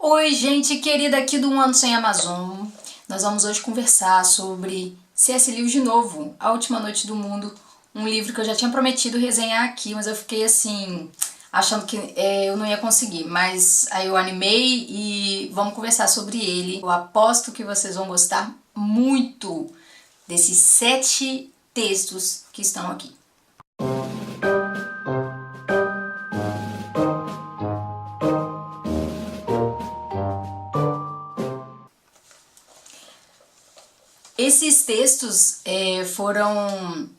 Oi, gente querida aqui do Um Ano Sem Amazon. Nós vamos hoje conversar sobre C.S. Lewis de novo, A Última Noite do Mundo, um livro que eu já tinha prometido resenhar aqui, mas eu fiquei assim, achando que eu não ia conseguir, mas aí eu animei e vamos conversar sobre ele. Eu aposto que vocês vão gostar muito desses 7 textos que estão aqui. Esses textos foram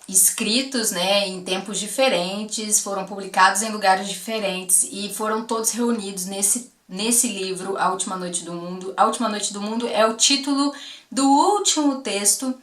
escritos, né, em tempos diferentes, foram publicados em lugares diferentes e foram todos reunidos nesse livro, A Última Noite do Mundo. A Última Noite do Mundo é o título do último texto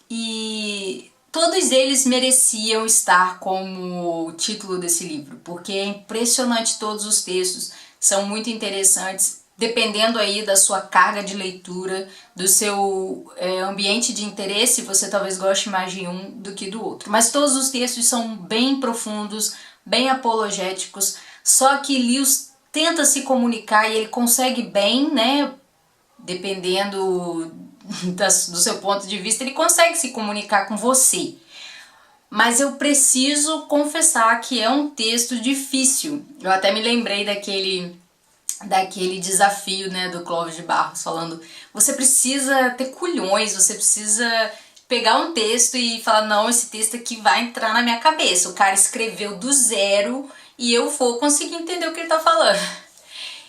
e todos eles mereciam estar como título desse livro, porque é impressionante, todos os textos são muito interessantes. Dependendo aí da sua carga de leitura, do seu ambiente de interesse, você talvez goste mais de um do que do outro. Mas todos os textos são bem profundos, bem apologéticos, só que Lewis tenta se comunicar e ele consegue bem, né? Dependendo do seu ponto de vista, ele consegue se comunicar com você. Mas eu preciso confessar que é um texto difícil. Eu até me lembrei daquele desafio, né, do Clóvis de Barros, falando: você precisa ter culhões, você precisa pegar um texto e falar: não, esse texto aqui vai entrar na minha cabeça. O cara escreveu do zero e eu vou conseguir entender o que ele tá falando.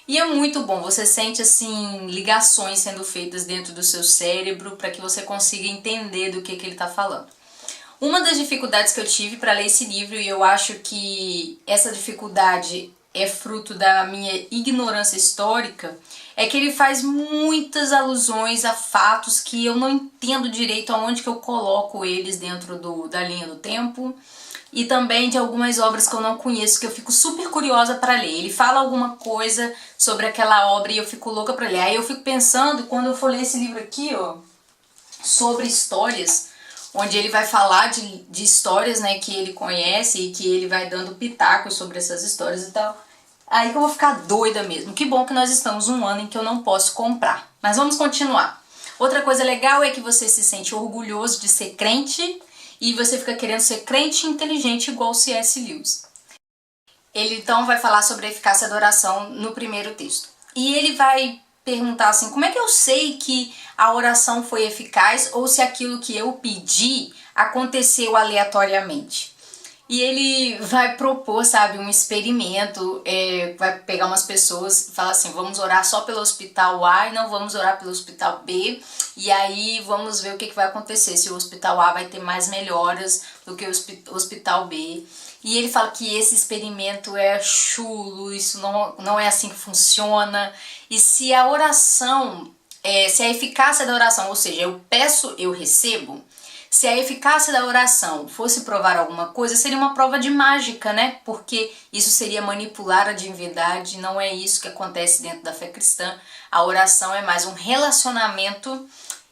E é muito bom, você sente assim ligações sendo feitas dentro do seu cérebro para que você consiga entender do que ele tá falando. Uma das dificuldades que eu tive para ler esse livro, e eu acho que essa dificuldade é fruto da minha ignorância histórica, é que ele faz muitas alusões a fatos que eu não entendo direito aonde que eu coloco eles dentro da linha do tempo, e também de algumas obras que eu não conheço, que eu fico super curiosa para ler. Ele fala alguma coisa sobre aquela obra e eu fico louca para ler. Aí eu fico pensando, quando eu for ler esse livro aqui, ó, sobre histórias, onde ele vai falar de histórias, né, que ele conhece e que ele vai dando pitacos sobre essas histórias e tal. Aí que eu vou ficar doida mesmo. Que bom que nós estamos um ano em que eu não posso comprar. Mas vamos continuar. Outra coisa legal é que você se sente orgulhoso de ser crente e você fica querendo ser crente inteligente igual C.S. Lewis. Ele então vai falar sobre a eficácia da oração no primeiro texto. E ele vai perguntar assim: como é que eu sei que a oração foi eficaz ou se aquilo que eu pedi aconteceu aleatoriamente? E ele vai propor, sabe, um experimento, vai pegar umas pessoas e falar assim: vamos orar só pelo hospital A e não vamos orar pelo hospital B, e aí vamos ver o que vai acontecer, se o hospital A vai ter mais melhoras do que o hospital B. E ele fala que esse experimento é chulo, isso não é assim que funciona. E se a oração, se a eficácia da oração, ou seja, eu peço, eu recebo, se a eficácia da oração fosse provar alguma coisa, seria uma prova de mágica, né? Porque isso seria manipular a divindade, não é isso que acontece dentro da fé cristã. A oração é mais um relacionamento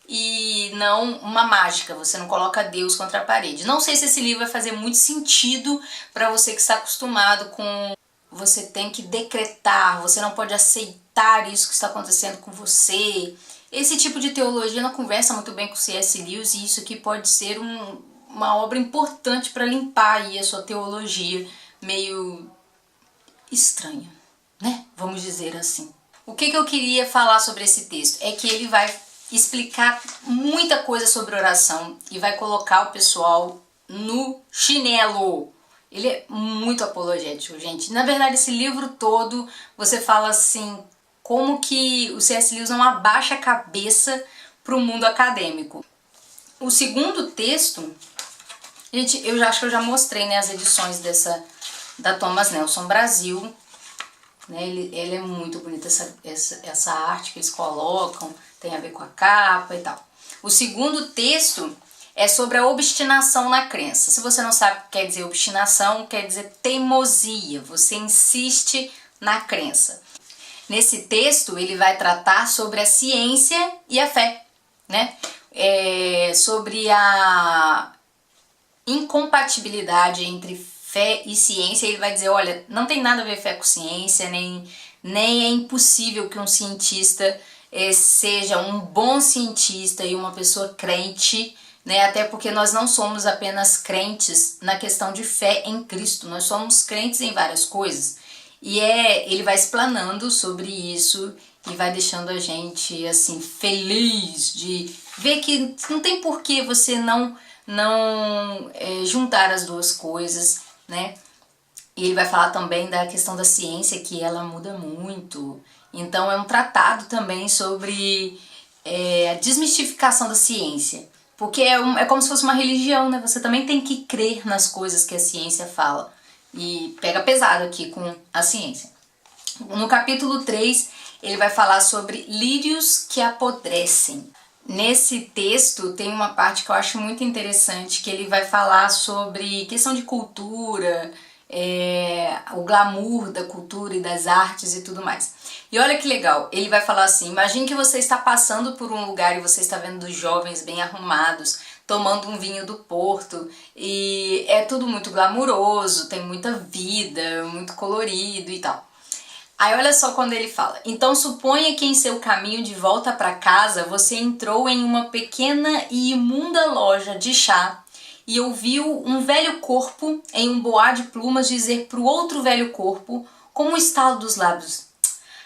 e não uma mágica, você não coloca Deus contra a parede. Não sei se esse livro vai fazer muito sentido para você que está acostumado com você tem que decretar, você não pode aceitar isso que está acontecendo com você. Esse tipo de teologia não conversa muito bem com C.S. Lewis, e isso aqui pode ser uma obra importante para limpar aí a sua teologia meio estranha, né? Vamos dizer assim. O que eu queria falar sobre esse texto é que ele vai explicar muita coisa sobre oração e vai colocar o pessoal no chinelo. Ele é muito apologético, gente. Na verdade, esse livro todo, você fala assim, como que o C.S. Lewis não abaixa a cabeça para o mundo acadêmico. O segundo texto, gente, eu acho que eu já mostrei, né, as edições da Thomas Nelson Brasil, né, ele é muito bonita, essa arte que eles colocam, tem a ver com a capa e tal. O segundo texto é sobre a obstinação na crença. Se você não sabe o que quer dizer obstinação, quer dizer teimosia, você insiste na crença. Nesse texto ele vai tratar sobre a ciência e a fé, né? Sobre a incompatibilidade entre fé e ciência. Ele vai dizer: olha, não tem nada a ver fé com ciência, nem nem é impossível que um cientista seja um bom cientista e uma pessoa crente, né? Até porque nós não somos apenas crentes na questão de fé em Cristo, nós somos crentes em várias coisas. E ele vai explanando sobre isso e vai deixando a gente assim feliz de ver que não tem por que você não juntar as duas coisas, né? E ele vai falar também da questão da ciência, que ela muda muito. Então é um tratado também sobre a desmistificação da ciência. Porque é como se fosse uma religião, né? Você também tem que crer nas coisas que a ciência fala. E pega pesado aqui com a ciência. No capítulo 3, ele vai falar sobre lírios que apodrecem. Nesse texto tem uma parte que eu acho muito interessante, que ele vai falar sobre questão de cultura, o glamour da cultura e das artes e tudo mais. E olha que legal, ele vai falar assim: imagine que você está passando por um lugar e você está vendo os jovens bem arrumados, tomando um vinho do Porto, e é tudo muito glamuroso, tem muita vida, muito colorido e tal. Aí olha só quando ele fala: então suponha que em seu caminho de volta para casa você entrou em uma pequena e imunda loja de chá e ouviu um velho corpo em um boá de plumas dizer para o outro velho corpo, com um estalo dos lábios: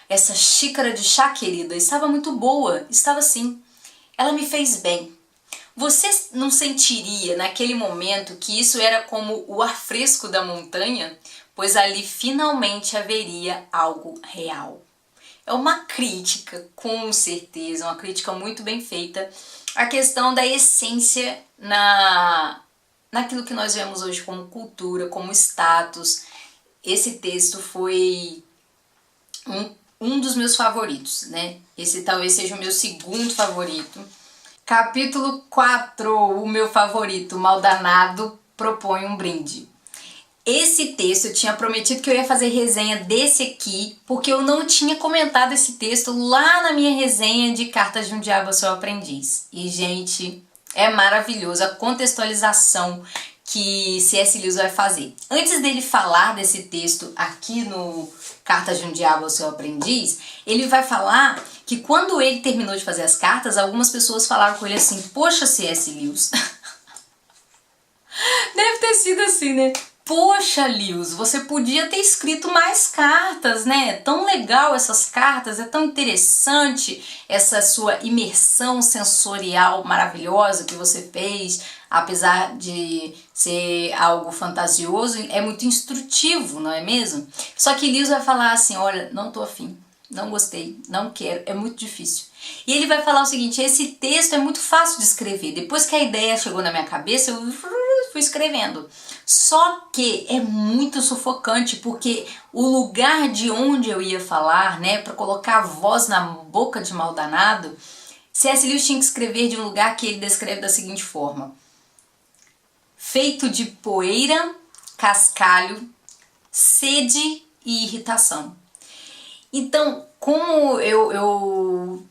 essa xícara de chá, querida, estava muito boa, estava sim, ela me fez bem. Você não sentiria naquele momento que isso era como o ar fresco da montanha? Pois ali finalmente haveria algo real. É uma crítica, com certeza, uma crítica muito bem feita, à questão da essência naquilo que nós vemos hoje como cultura, como status. Esse texto foi um dos meus favoritos, né? Esse talvez seja o meu segundo favorito. Capítulo 4, o meu favorito, Maldanado propõe um brinde. Esse texto eu tinha prometido que eu ia fazer resenha desse aqui, porque eu não tinha comentado esse texto lá na minha resenha de Cartas de um Diabo ao Seu Aprendiz. E, gente, é maravilhoso a contextualização que C.S. Lewis vai fazer. Antes dele falar desse texto aqui no Cartas de um Diabo ao Seu Aprendiz, ele vai falar que quando ele terminou de fazer as cartas, algumas pessoas falaram com ele assim: poxa, C.S. Lewis, deve ter sido assim, né? Poxa, Lewis, você podia ter escrito mais cartas, né? Tão legal essas cartas, é tão interessante essa sua imersão sensorial maravilhosa que você fez, apesar de ser algo fantasioso, é muito instrutivo, não é mesmo? Só que Lewis vai falar assim: olha, não tô afim, não gostei, não quero, é muito difícil. E ele vai falar o seguinte: esse texto é muito fácil de escrever, depois que a ideia chegou na minha cabeça, eu fui escrevendo. Só que é muito sufocante, porque o lugar de onde eu ia falar, né, para colocar a voz na boca de Maldanado, C.S. Lewis tinha que escrever de um lugar que ele descreve da seguinte forma: feito de poeira, cascalho, sede e irritação. Então, como eu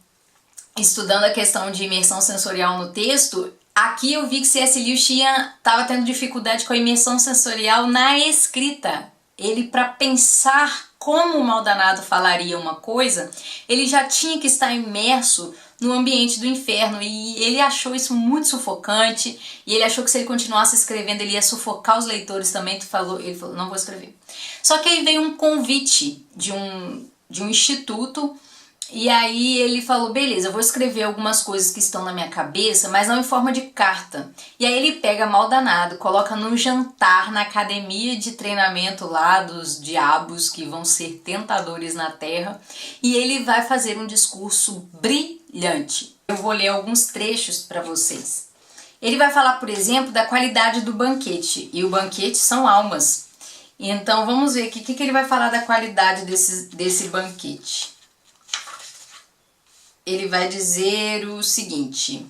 estudando a questão de imersão sensorial no texto, aqui eu vi que C.S. Lewis estava tendo dificuldade com a imersão sensorial na escrita. Ele, para pensar como o Maldanado falaria uma coisa, ele já tinha que estar imerso no ambiente do inferno, e ele achou isso muito sufocante, e ele achou que se ele continuasse escrevendo ele ia sufocar os leitores também. Ele falou: não vou escrever. Só que aí veio um convite de um instituto. E aí ele falou: beleza, eu vou escrever algumas coisas que estão na minha cabeça, mas não em forma de carta. E aí ele pega Maldanado, coloca num jantar na academia de treinamento lá dos diabos que vão ser tentadores na terra, e ele vai fazer um discurso brilhante. Eu vou ler alguns trechos para vocês. Ele vai falar, por exemplo, da qualidade do banquete, e o banquete são almas. Então vamos ver aqui o que ele vai falar da qualidade desse banquete. Ele vai dizer o seguinte: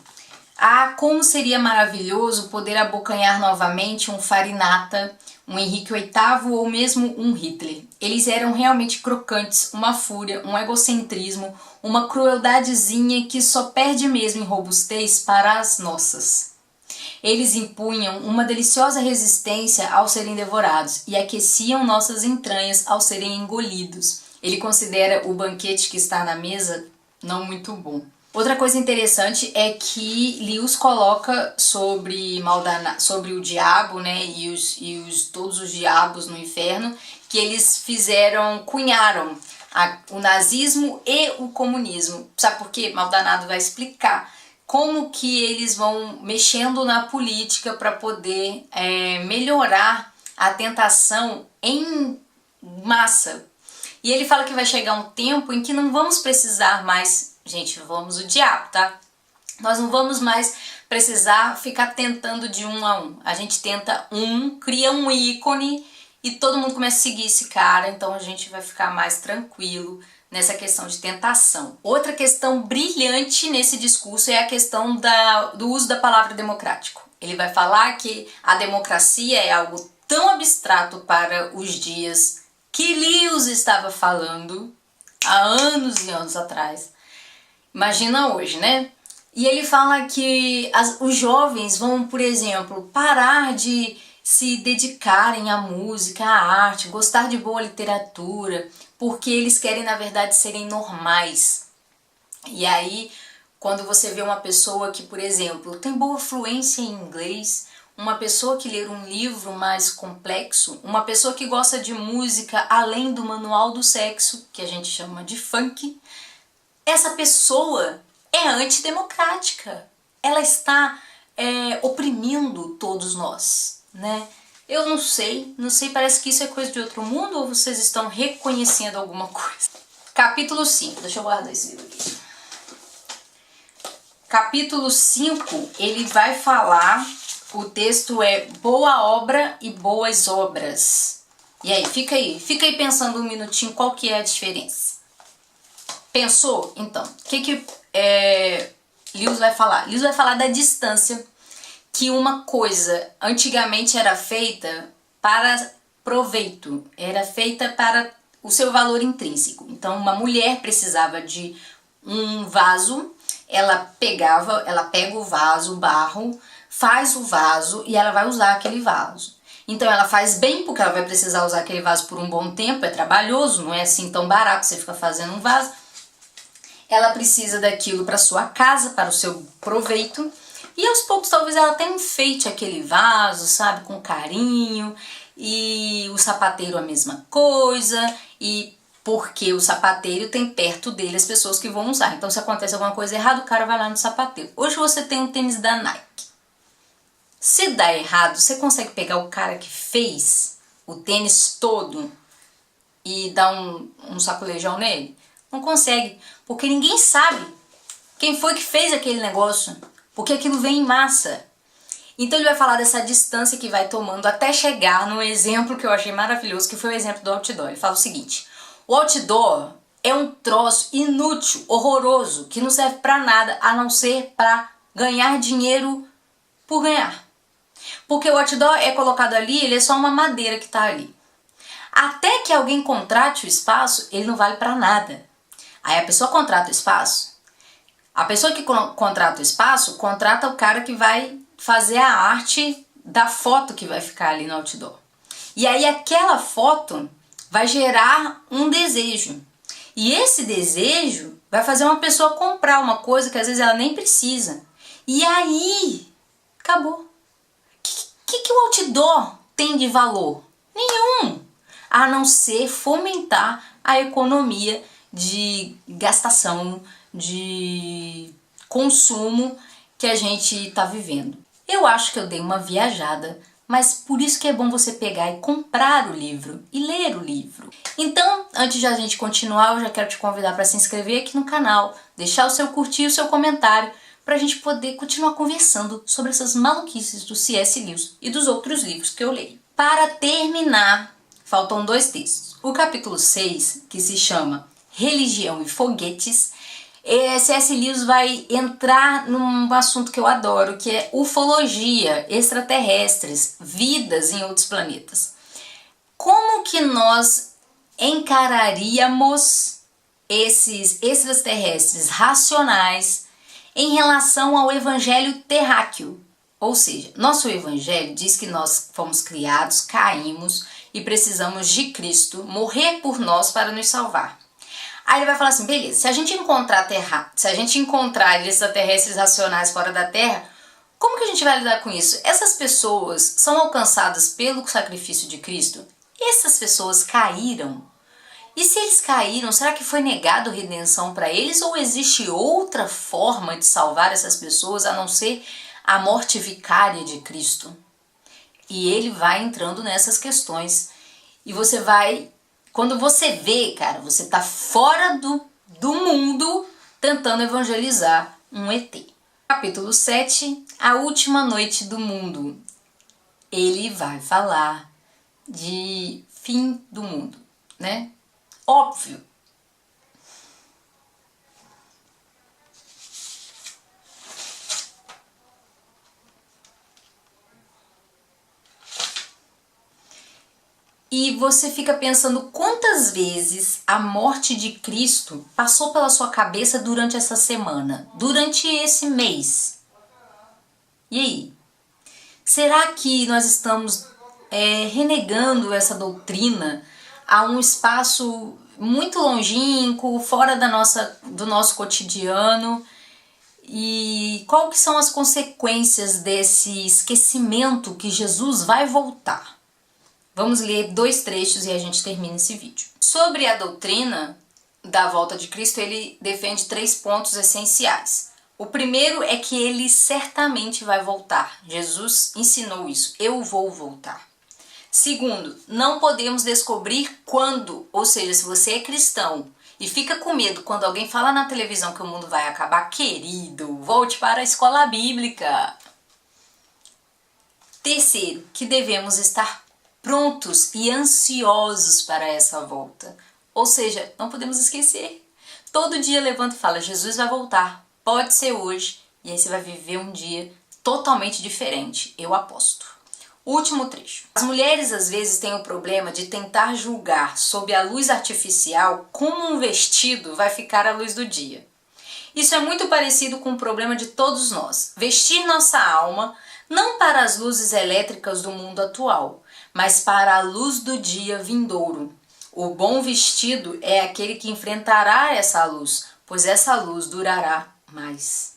ah, como seria maravilhoso poder abocanhar novamente um Farinata, um Henrique VIII ou mesmo um Hitler. Eles eram realmente crocantes, uma fúria, um egocentrismo, uma crueldadezinha que só perde mesmo em robustez para as nossas. Eles impunham uma deliciosa resistência ao serem devorados e aqueciam nossas entranhas ao serem engolidos. ele considera o banquete que está na mesa não muito bom. Outra coisa interessante é que Lewis coloca sobre o diabo, né, todos os diabos no inferno, que eles cunharam o nazismo e o comunismo. Sabe por quê? Maldonado vai explicar como que eles vão mexendo na política para poder melhorar a tentação em massa. E ele fala que vai chegar um tempo em que não vamos precisar mais, gente, vamos o diabo, tá? Nós não vamos mais precisar ficar tentando de um a um. A gente tenta cria um ícone e todo mundo começa a seguir esse cara, então a gente vai ficar mais tranquilo nessa questão de tentação. Outra questão brilhante nesse discurso é a questão do uso da palavra democrático. Ele vai falar que a democracia é algo tão abstrato para os dias que Lewis estava falando há anos e anos atrás. Imagina hoje, né? E ele fala que os jovens vão, por exemplo, parar de se dedicarem à música, à arte, gostar de boa literatura, porque eles querem, na verdade, serem normais. E aí, quando você vê uma pessoa que, por exemplo, tem boa fluência em inglês, uma pessoa que lê um livro mais complexo, uma pessoa que gosta de música além do manual do sexo, que a gente chama de funk, essa pessoa é antidemocrática. Ela está oprimindo todos nós, né? Eu não sei, parece que isso é coisa de outro mundo ou vocês estão reconhecendo alguma coisa? Capítulo 5, deixa eu guardar esse livro aqui. Capítulo 5, ele vai falar, o texto é boa obra e boas obras. E aí, fica aí pensando um minutinho qual que é a diferença. Pensou? Então, o que Lewis vai falar? Lewis vai falar da distância que uma coisa antigamente era feita para proveito, era feita para o seu valor intrínseco. Então, uma mulher precisava de um vaso, ela pega o vaso, o barro, faz o vaso e ela vai usar aquele vaso. Então ela faz bem porque ela vai precisar usar aquele vaso por um bom tempo, é trabalhoso, não é assim tão barato você ficar fazendo um vaso. Ela precisa daquilo para sua casa, para o seu proveito. E aos poucos talvez ela até enfeite aquele vaso, sabe, com carinho. E o sapateiro a mesma coisa. E porque o sapateiro tem perto dele as pessoas que vão usar. Então se acontece alguma coisa errada, o cara vai lá no sapateiro. Hoje você tem um tênis da Nike. Se dá errado, você consegue pegar o cara que fez o tênis todo e dar um sacolejão nele? Não consegue, porque ninguém sabe quem foi que fez aquele negócio, porque aquilo vem em massa. Então ele vai falar dessa distância que vai tomando até chegar no exemplo que eu achei maravilhoso, que foi o exemplo do outdoor. Ele fala o seguinte: o outdoor é um troço inútil, horroroso, que não serve pra nada a não ser pra ganhar dinheiro por ganhar. Porque o outdoor é colocado ali, ele é só uma madeira que tá ali. Até que alguém contrate o espaço, ele não vale pra nada. Aí a pessoa contrata o espaço. A pessoa que contrata o espaço, contrata o cara que vai fazer a arte da foto que vai ficar ali no outdoor. E aí aquela foto vai gerar um desejo. E esse desejo vai fazer uma pessoa comprar uma coisa que às vezes ela nem precisa. E aí, acabou. O que o outdoor tem de valor? Nenhum. A não ser fomentar a economia de gastação, de consumo que a gente está vivendo. Eu acho que eu dei uma viajada, mas por isso que é bom você pegar e comprar o livro e ler o livro. Então, antes de a gente continuar, eu já quero te convidar para se inscrever aqui no canal, deixar o seu curtir e o seu comentário, para a gente poder continuar conversando sobre essas maluquices do C.S. Lewis e dos outros livros que eu leio. Para terminar, faltam 2 textos. O capítulo 6, que se chama Religião e Foguetes, C.S. Lewis vai entrar num assunto que eu adoro, que é ufologia, extraterrestres, vidas em outros planetas. Como que nós encararíamos esses extraterrestres racionais em relação ao evangelho terráqueo? Ou seja, nosso evangelho diz que nós fomos criados, caímos e precisamos de Cristo morrer por nós para nos salvar. Aí ele vai falar assim, beleza, se a gente encontrar extraterrestres racionais fora da Terra, como que a gente vai lidar com isso? Essas pessoas são alcançadas pelo sacrifício de Cristo? Essas pessoas caíram? E se eles caíram, será que foi negado redenção para eles? Ou existe outra forma de salvar essas pessoas a não ser a morte vicária de Cristo? E ele vai entrando nessas questões. E você vai... Quando você vê, cara, você tá fora do mundo tentando evangelizar um ET. Capítulo 7, a última noite do mundo. Ele vai falar de fim do mundo, né? Óbvio. E você fica pensando quantas vezes a morte de Cristo passou pela sua cabeça durante essa semana, durante esse mês. E aí? Será que nós estamos renegando essa doutrina a um espaço muito longínquo, fora do nosso cotidiano? E qual que são as consequências desse esquecimento que Jesus vai voltar? Vamos ler 2 trechos e a gente termina esse vídeo. Sobre a doutrina da volta de Cristo, ele defende 3 pontos essenciais. O primeiro é que ele certamente vai voltar. Jesus ensinou isso. Eu vou voltar. Segundo, não podemos descobrir quando. Ou seja, se você é cristão e fica com medo quando alguém fala na televisão que o mundo vai acabar, querido, volte para a escola bíblica. Terceiro, que devemos estar prontos e ansiosos para essa volta. Ou seja, não podemos esquecer. Todo dia levanta e fala, Jesus vai voltar, pode ser hoje, e aí você vai viver um dia totalmente diferente, eu aposto. Último trecho. As mulheres às vezes têm o problema de tentar julgar sob a luz artificial como um vestido vai ficar à luz do dia. Isso é muito parecido com o problema de todos nós, vestir nossa alma não para as luzes elétricas do mundo atual, mas para a luz do dia vindouro. O bom vestido é aquele que enfrentará essa luz, pois essa luz durará mais.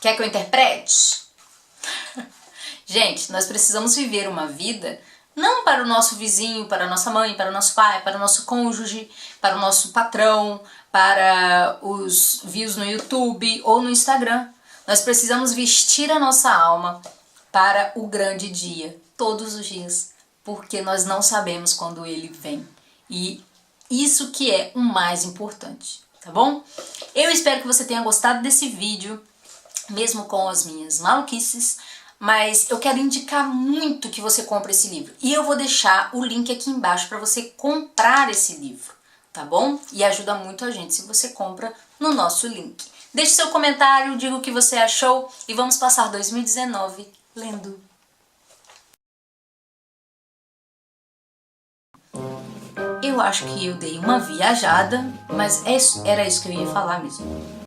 Quer que eu interprete? Gente, nós precisamos viver uma vida não para o nosso vizinho, para a nossa mãe, para o nosso pai, para o nosso cônjuge, para o nosso patrão, para os views no YouTube ou no Instagram. Nós precisamos vestir a nossa alma para o grande dia, todos os dias, porque nós não sabemos quando ele vem. E isso que é o mais importante, tá bom? Eu espero que você tenha gostado desse vídeo, mesmo com as minhas maluquices, mas eu quero indicar muito que você compre esse livro. E eu vou deixar o link aqui embaixo para você comprar esse livro, tá bom? E ajuda muito a gente se você compra no nosso link. Deixe seu comentário, diga o que você achou e vamos passar 2019 lendo. Eu acho que eu dei uma viajada, mas era isso que eu ia falar mesmo.